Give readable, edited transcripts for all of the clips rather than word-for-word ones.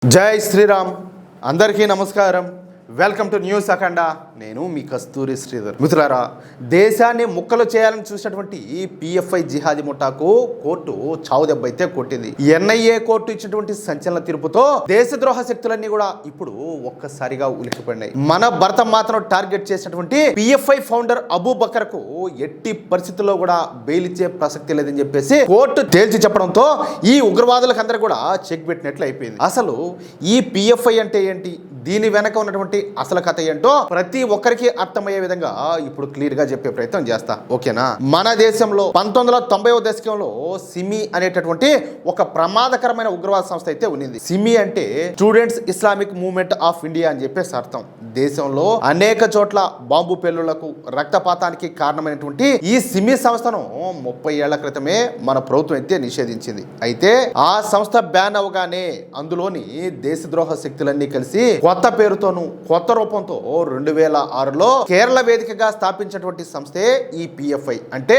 జై శ్రీరామ్ అందరికీ నమస్కారం. వెల్కమ్ టు న్యూస్ అఖండ. నేను మీ కస్తూరి శ్రీధర్. మిత్రులారా, దేశాన్ని ముక్కలు చేయాలని చూసినటువంటి పిఎఫ్ఐ జిహాదీ ముఠాకు కోర్టు చావు దెబ్బ అయితే కొట్టింది. ఎన్ఐఏ కోర్టు ఇచ్చినటువంటి సంచలన తీర్పుతో దేశద్రోహ శక్తులన్నీ కూడా ఇప్పుడు ఒక్కసారిగా ఉలిక్కిపడినాయి. మన భరత మాతను టార్గెట్ చేసినటువంటి పిఎఫ్ఐ ఫౌండర్ అబూ బకర్ కు ఎట్టి పరిస్థితుల్లో కూడా బెయిల్ ఇచ్చే ప్రసక్తి లేదని చెప్పేసి కోర్టు తేల్చి చెప్పడంతో ఈ ఉగ్రవాదులకు అందరూ కూడా చెక్ పెట్టినట్లు అయిపోయింది. అసలు ఈ పిఎఫ్ఐ అంటే ఏంటి, దీని వెనక ఉన్నటువంటి అసలు కథ ఏంటో ప్రతి ఒక్కరికి అర్థమయ్యే విధంగా ఇప్పుడు క్లియర్ గా చెప్పే ప్రయత్నం చేస్తా. ఓకేనా? మన దేశంలో 1990వ దశకంలో సిమి అనేటటువంటి ఒక ప్రమాదకరమైన ఉగ్రవాద సంస్థ అయితే ఉన్నింది. సిమి అంటే students Islamic movement of India అని చెప్పేసి అర్థం. దేశంలో అనేక చోట్ల బాంబు పేలుళ్లకు రక్తపాతానికి కారణమైనటువంటి ఈ సిమి సంస్థను 30 ఏళ్ల క్రితమే మన ప్రభుత్వం అయితే నిషేధించింది. అయితే ఆ సంస్థ బ్యాన్ అవగానే అందులోని దేశద్రోహ శక్తులన్నీ కలిసి కొత్త పేరుతోను కొత్త రూపంతో 2006లో కేరళ వేదికగా స్థాపించినటువంటి సంస్థే ఈ పిఎఫ్ఐ అంటే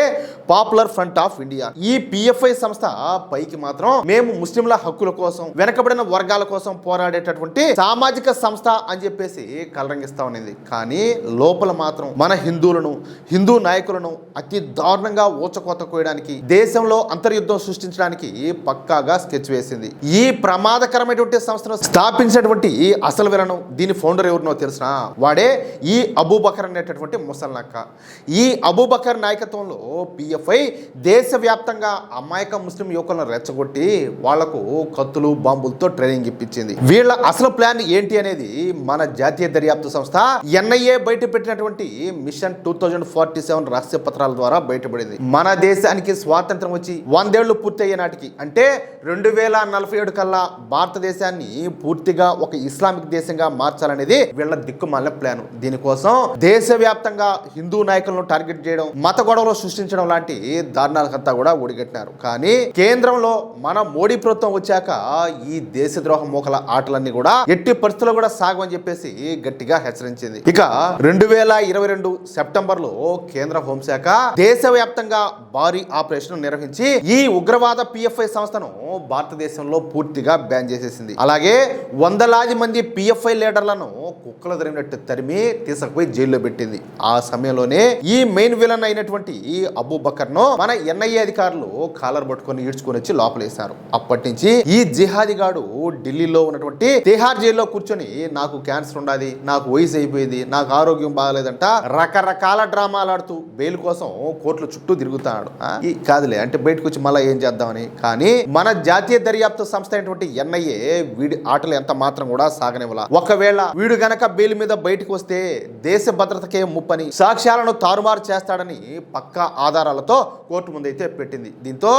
పాపులర్ ఫ్రంట్ ఆఫ్ ఇండియా. ఈ పిఎఫ్ఐ సంస్థ పైకి మాత్రం మేము ముస్లింల హక్కుల కోసం, వెనకబడిన వర్గాల కోసం పోరాడేటటువంటి సామాజిక సంస్థ అని చెప్పేసి కలరంగిస్తా ఉన్నది. కానీ లోపల మాత్రం మన హిందువులను, హిందూ నాయకులను అతి దారుణంగా ఊచకోత కోయడానికి, దేశంలో అంతర్యుద్ధం సృష్టించడానికి పక్కాగా స్కెచ్ వేసింది. ఈ ప్రమాదకరమైనటువంటి సంస్థను స్థాపించినటువంటి అసలు విలను, దీని ఫౌండర్ ఎవరినో తెలిసిన వాడే ఈ అబూ బకర్ అనేటటువంటి ముసల్నక్క. ఈ అబూ బకర్ నాయకత్వంలో పిఎఫ్ఐ దేశవ్యాప్తంగా అమాయక ముస్లిం యువకులను రెచ్చగొట్టి వాళ్లకు కత్తులు, బాంబులతో ట్రైనింగ్ ఇప్పించింది. వీళ్ళ అసలు ప్లాన్ ఏంటి అనేది మన జాతీయ దర్యాప్తు సంస్థ ఎన్ఐఏ బయట పెట్టినటువంటి మిషన్ 2047 రహస్య పత్రాల ద్వారా బయటపడింది. మన దేశానికి స్వాతంత్రం వచ్చి 100 ఏళ్లు పూర్తి అయ్యే నాటికి అంటే 2047 కల్లా భారతదేశాన్ని పూర్తిగా ఒక ఇస్లామిక్ దేశంగా మార్చాలనేది వీళ్ళ దిక్కుమాలిన ప్లాన్. దీనికోసం దేశవ్యాప్తంగా హిందూ నాయకులను టార్గెట్ చేయడం, మత గొడవలు సృష్టించడం లాంటి దారుణాలకంతా కూడా ఒడిగట్టినారు. కానీ కేంద్రంలో మన మోడీ ప్రభుత్వం వచ్చాక ఈ దేశద్రోహ మోకల ఆటలన్నీ కూడా ఎట్టి పరిస్థితుల్లో కూడా సాగమని చెప్పేసి గట్టిగా హెచ్చరించింది. ఇక 2022 సెప్టెంబర్లో కేంద్ర హోంశాఖ దేశవ్యాప్తంగా భారీ ఆపరేషన్ నిర్వహించి ఈ ఉగ్రవాద పిఎఫ్ఐ సంస్థను భారతదేశంలో పూర్తిగా బ్యాన్ చేసేసింది. అలాగే వందలాది మంది పిఎఫ్ఐ లీడర్లను కుక్కలు తరిమినట్టు తరిమి తీసుకుపోయి జైల్లో పెట్టింది. ఆ సమయంలోనే ఈ మెయిన్ విలన్ అయినటువంటి అబూ బకర్ ను మన ఎన్ఐఏ అధికారులు కాలర్ పట్టుకొని ఈడ్చుకొని వచ్చి లోపలేశారు. అప్పటి నుంచి ఈ జిహాదీ గాడు ఢిల్లీలో ఉన్నటువంటి తిహార్ జైల్లో కూర్చొని నాకు క్యాన్సర్ ఉండాలి, నాకు వయసు అయిపోయింది, నాకు ఆరోగ్యం బాగలేదంట రకరకాల డ్రామాలు ఆడుతూ బెయిల్ కోసం కోర్టుల చుట్టూ తిరుగుతాడు. కాదులే అంటే బయటకు వచ్చి మళ్ళీ ఏం చేద్దామని. కానీ మన జాతీయ దర్యాప్తు సంస్థ అయినటువంటి ఎన్ఐఏ వీడి ఆటలు ఎంత మాత్రం కూడా సాగనివ్వాల. ఒకవేళ వీడు గనక బెయిల్ మీద బయటకు వస్తే దేశ భద్రతకే ముప్పని, సాక్ష్యాలను తారుమారు చేస్తాడని పక్కా ఆధారాలతో కోర్టు ముందైతే పెట్టింది. దీంతో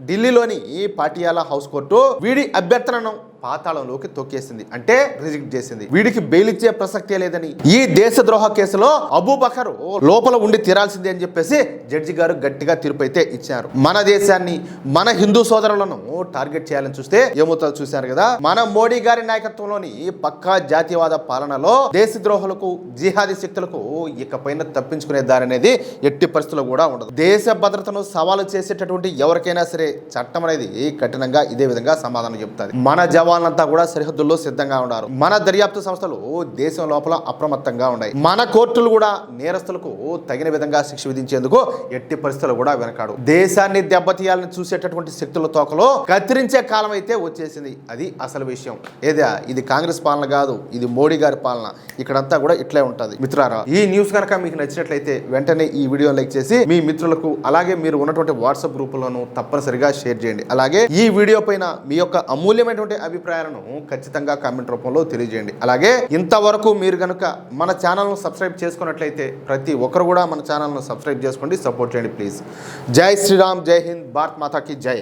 ఢిల్లీలోని పాటియాలా హౌస్ కోర్టు వీడి అభ్యర్థనను పాతాళంలోకి తొక్కేసింది, అంటే రిజెక్ట్ చేసింది. వీడికి బెయిల్ ఇచ్చే ప్రసక్తే లేదని, ఈ దేశద్రోహ కేసులో అబూ బకర్ లోపల ఉండి తీరాల్సిందే అని చెప్పేసి జడ్జి గారు గట్టిగా తీర్పు అయితే ఇచ్చారు. మన దేశాన్ని, మన హిందూ సోదరులను టార్గెట్ చేయాలని చూస్తే ఏమవుతుందో చూశారు కదా. మన మోడీ గారి నాయకత్వంలోని పక్కా జాతీయవాద పాలనలో దేశద్రోహులకు, జిహాదీ శక్తులకు ఇకపైన తప్పించుకునే దారి అనేది ఎట్టి పరిస్థితుల్లో కూడా ఉండదు. దేశ భద్రతను సవాలు చేసేటటువంటి ఎవరికైనా సరే చట్టం అనేది కఠినంగా ఇదే విధంగా సమాధానం చెప్తుంది. మన జవాన్లంతా కూడా సరిహద్దుల్లో సిద్ధంగా ఉన్నారు. మన దర్యాప్తు సంస్థలు దేశం లోపల అప్రమత్తంగా ఉన్నాయి. మన కోర్టులు కూడా నేరస్తులకు తగిన విధంగా శిక్ష విధించేందుకు ఎట్టి పరిస్థితులు కూడా వెనకాడు. దేశాన్ని దెబ్బతీయాలని చూసేటటువంటి శక్తుల తోకలో కత్తిరించే కాలం అయితే వచ్చేసింది. అది అసలు విషయం. ఏదా ఇది కాంగ్రెస్ పాలన కాదు, ఇది మోడీ గారి పాలన. ఇక్కడంతా కూడా ఇట్లే ఉంటుంది. మిత్రులారా, ఈ న్యూస్ కనుక మీకు నచ్చినట్లయితే వెంటనే ఈ వీడియో లైక్ చేసి మీ మిత్రులకు, అలాగే మీరు ఉన్నటువంటి వాట్సాప్ గ్రూపులను తప్పనిసరిగా షేర్ చేయండి. అలాగే ఈ వీడియో పైన మీ యొక్క అమూల్యమైనటువంటి అభిప్రాయాలను ఖచ్చితంగా కామెంట్ రూపంలో తెలియజేయండి. అలాగే ఇంతవరకు మీరు కనుక మన ఛానల్ను సబ్స్క్రైబ్ చేసుకున్నట్లయితే ప్రతి ఒక్కరు కూడా మన ఛానల్ను సబ్స్క్రైబ్ చేసుకోండి, సపోర్ట్ చేయండి ప్లీజ్. జై శ్రీరామ్, జై హింద్, భారత్ మాతాకి జై.